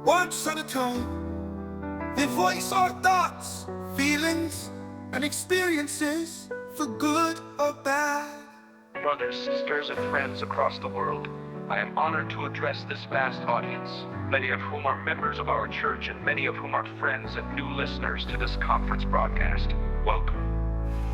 Words set a tone. They voice our thoughts, feelings, and experiences, for good or bad. Brothers, sisters, and friends across the world, I am honored to address this vast audience, many of whom are members of our church and many of whom are friends and new listeners to this conference broadcast. Welcome.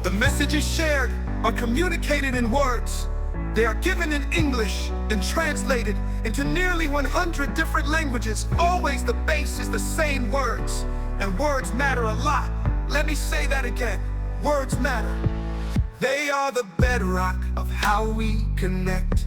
The messages shared are communicated in words. They are given in English and translated into nearly 100 different languages. Always the base is the same: words. And words matter a lot. Let me say that again. Words matter. They are the bedrock of how we connect.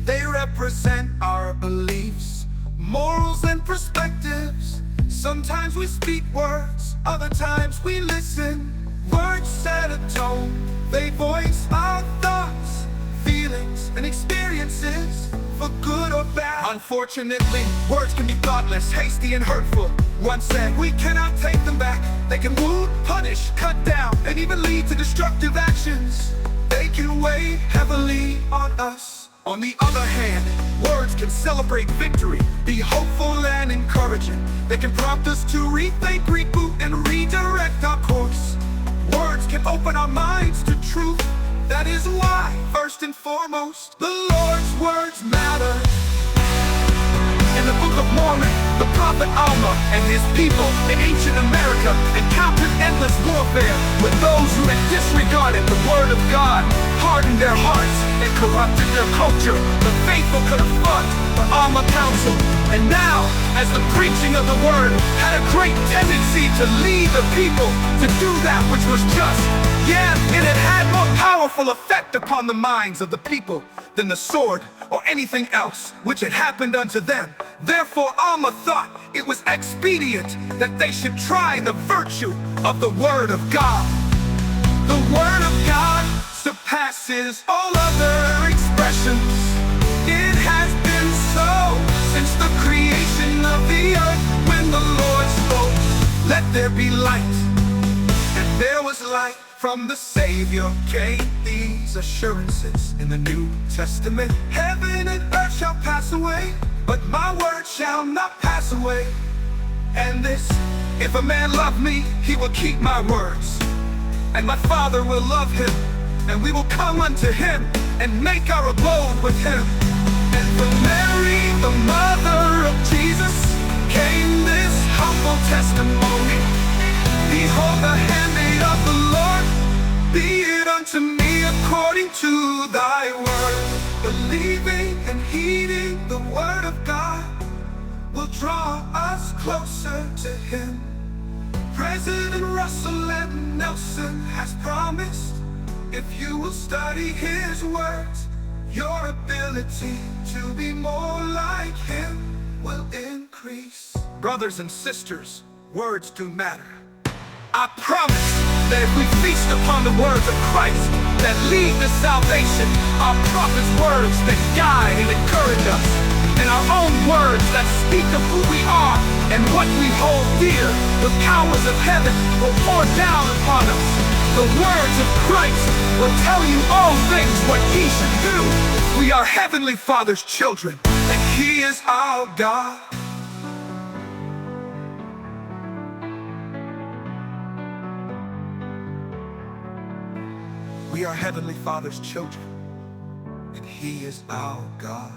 They represent our beliefs, morals, and perspectives. Sometimes we speak words, other times we listen. Words set a tone. They voice our thoughts, feelings, and experiences, for good or bad. Unfortunately, words can be thoughtless, hasty, and hurtful. Once said, we cannot take them back. They can wound, punish, cut down, and even lead to destructive actions. They can weigh heavily on us. On the other hand, words can celebrate victory, be hopeful and encouraging. They can prompt us to rethink, reboot, and redirect our course. Words can open our minds to truth. That is why, first and foremost, the Lord's words matter. In the Book of Mormon, the prophet Alma and his people in ancient America encountered endless warfare with those who had disregarded the word of God, hardened their hearts, and corrupted their culture. The faithful could have fought for Alma counsel, and now, as the preaching of the word had a great tendency to lead the people to do that which was just, it had had more powerful effect upon the minds of the people than the sword or anything else which had happened unto them. Therefore Alma thought it was expedient that they should try the virtue of the word of God. The word of God surpasses all other expressions. It has been so since the creation of the earth, when the Lord spoke, "Let there be light," and there was light. From the Savior came these assurances in the New Testament: heaven and earth shall pass away, but my word shall not pass away. And this, if a man love me, he will keep my words, and my Father will love him, and we will come unto him and make our abode with him. And from Mary, the mother of Jesus, came this humble testimony: behold the handmaid of the Lord, be it unto me according to thy word. Believing and heeding the word of God will draw us closer to him. President Russell M. Nelson has promised, if you will study his words, your ability to be more like him will increase. Brothers and sisters, words do matter. I promise that if we feast upon the words of Christ that lead to salvation, our prophets' words that guide and encourage us, and our own words that speak of who we are and what we hold dear, the powers of heaven will pour down upon us. The words of Christ will tell you all things what he should do. We are Heavenly Father's children, and he is our God. We are Heavenly Father's children, and he is our God.